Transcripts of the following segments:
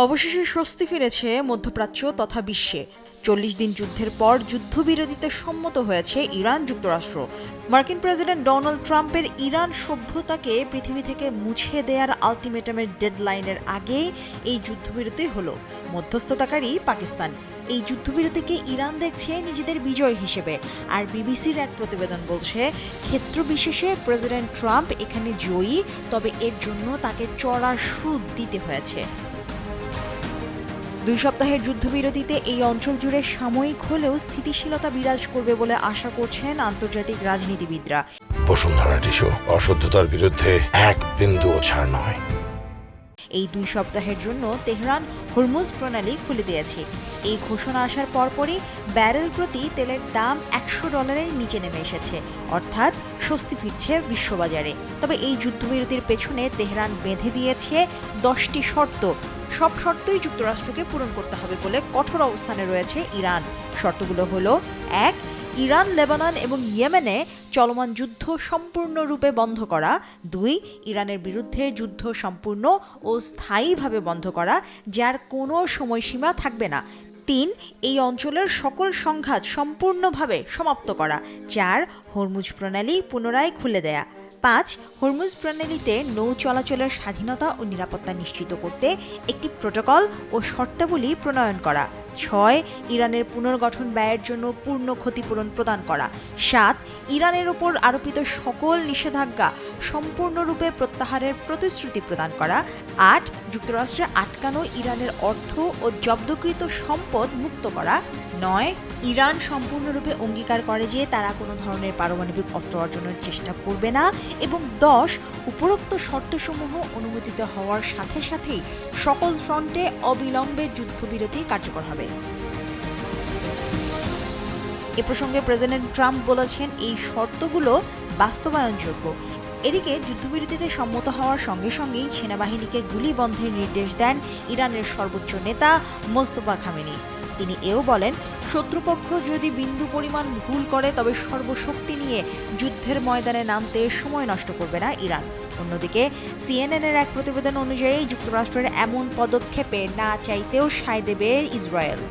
অবশেষে স্বস্তি ফিরেছে মধ্যপ্রাচ্য তথা বিশ্বে। ৪০ দিন যুদ্ধের পর যুদ্ধবিরতিতে সম্মত হয়েছে ইরান যুক্তরাষ্ট্র। মার্কিন প্রেসিডেন্ট ডোনাল্ড ট্রাম্পের ইরান সভ্যতাকে পৃথিবী থেকে মুছে দেওয়ার আলটিমেটামের ডেডলাইনের আগে এই যুদ্ধবিরতি হলো। মধ্যস্থতাকারী পাকিস্তান। এই যুদ্ধবিরতিকে ইরান দেখছে নিজেদের বিজয় হিসেবে। আর বিবিসির এক প্রতিবেদন বলছে, ক্ষেত্র বিশেষে প্রেসিডেন্ট ট্রাম্প এখানে জয়ী, তবে এর জন্য তাকে চড়া সুদ দিতে হয়েছে। ২ সপ্তাহের যুদ্ধবিরতিতে এই অঞ্চল জুড়ে সাময়িক হলেও স্থিতিশীলতা বিরাজ করবে বলে আশা করছেন আন্তর্জাতিক রাজনীতিবিদরা। বসুন্ধরা টিস্যু, অশুদ্ধতার বিরুদ্ধে এক বিন্দুও ছাড় নয়। এই ২ সপ্তাহের জন্য তেহরান হরমুজ প্রণালী খুলে দিয়েছে। এই ঘোষণা আসার পরপরই ব্যারেল প্রতি তেলের দাম $১০০ নিচে নেমে এসেছে, অর্থাৎ স্বস্তি ফিরছে বিশ্ববাজারে। তবে এই যুদ্ধবিরতির পেছনে তেহরান বেঁধে দিয়েছে ১০টি শর্ত। সব শর্তই যুক্তরাষ্ট্রকে পূরণ করতে হবে বলে কঠোর অবস্থানে রয়েছে ইরান। শর্তগুলো হলো: ১. ইরান, লেবানন এবং ইয়েমেনে চলমান যুদ্ধ সম্পূর্ণরূপে বন্ধ করা। ২. ইরানের বিরুদ্ধে যুদ্ধ সম্পূর্ণ ও স্থায়ীভাবে বন্ধ করা, যার কোনো সময়সীমা থাকবে না। ৩. এই অঞ্চলের সকল সংঘাত সম্পূর্ণভাবে সমাপ্ত করা। ৪. হরমুজ প্রণালী পুনরায় খুলে দেয়া। ৫. হরমুজ প্রণালীতে নৌ চলাচলের স্বাধীনতা ও নিরাপত্তা নিশ্চিত করতে একটি প্রোটোকল ও শর্তাবলী প্রণয়ন করা। ৬. ইরানের পুনর্গঠন ব্যয়ের জন্য পূর্ণ ক্ষতিপূরণ প্রদান করা। ৭. ইরানের ওপর আরোপিত সকল নিষেধাজ্ঞা সম্পূর্ণরূপে প্রত্যাহারের প্রতিশ্রুতি প্রদান করা। ৮. যুক্তরাষ্ট্রে আটকানো ইরানের অর্থ ও জব্দকৃত সম্পদ মুক্ত করা। ৯. ইরান সম্পূর্ণরূপে অঙ্গীকার করে যে তারা কোনো ধরনের পারমাণবিক অস্ত্র অর্জনের চেষ্টা করবে না। এবং ১০. উপরোক্ত শর্তসমূহ অনুমোদিত হওয়ার সাথে সাথেই সকল ফ্রন্টে অবিলম্বে যুদ্ধবিরতি কার্যকর হবে। এ প্রসঙ্গে প্রেসিডেন্ট ট্রাম্প বলেছেন, এই শর্তগুলো বাস্তবায়নযোগ্য। এদিকে যুদ্ধবিরতিতে সম্মত হওয়ার সঙ্গে সঙ্গেই সেনাবাহিনীকে গুলি বন্ধের নির্দেশ দেন ইরানের সর্বোচ্চ নেতা মোস্তফা খামেনি। তিনি এও বলেন, শত্রুপক্ষ যদি বিন্দু পরিমাণ ভুল করে তবে সর্বশক্তি নিয়ে যুদ্ধের ময়দানে নামতে সময় নষ্ট করবে না ইরান। অন্যদিকে সিএনএনের এক প্রতিবেদন অনুযায়ী যুক্তরাষ্ট্রের এমন পদক্ষেপে না চাইতেও সায় দেবে ইসরায়েল।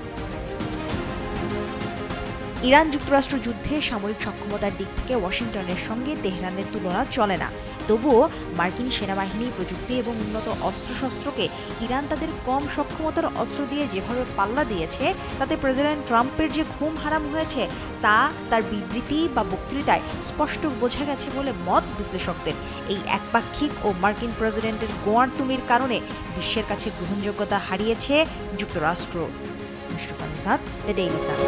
ইরান যুক্তরাষ্ট্র যুদ্ধে সামরিক সক্ষমতার দিক থেকে ওয়াশিংটনের সঙ্গে তেহরানের তুলনা চলে না। তবুও মার্কিন সেনাবাহিনী, প্রযুক্তি এবং উন্নত অস্ত্রশস্ত্রকে ইরান তাদের কম সক্ষমতার অস্ত্র দিয়ে যেভাবে পাল্লা দিয়েছে, তাতে প্রেসিডেন্ট ট্রাম্পের যে ঘুম হারাম হয়েছে তা তার বিবৃতি বা বক্তৃতায় স্পষ্ট বোঝা গেছে বলে মত বিশ্লেষকদের। এই একপাক্ষিক ও মার্কিন প্রেসিডেন্টের গোয়ারতুমির কারণে বিশ্বের কাছে গ্রহণযোগ্যতা হারিয়েছে যুক্তরাষ্ট্র। Mushrifa Nusat, the Daily San.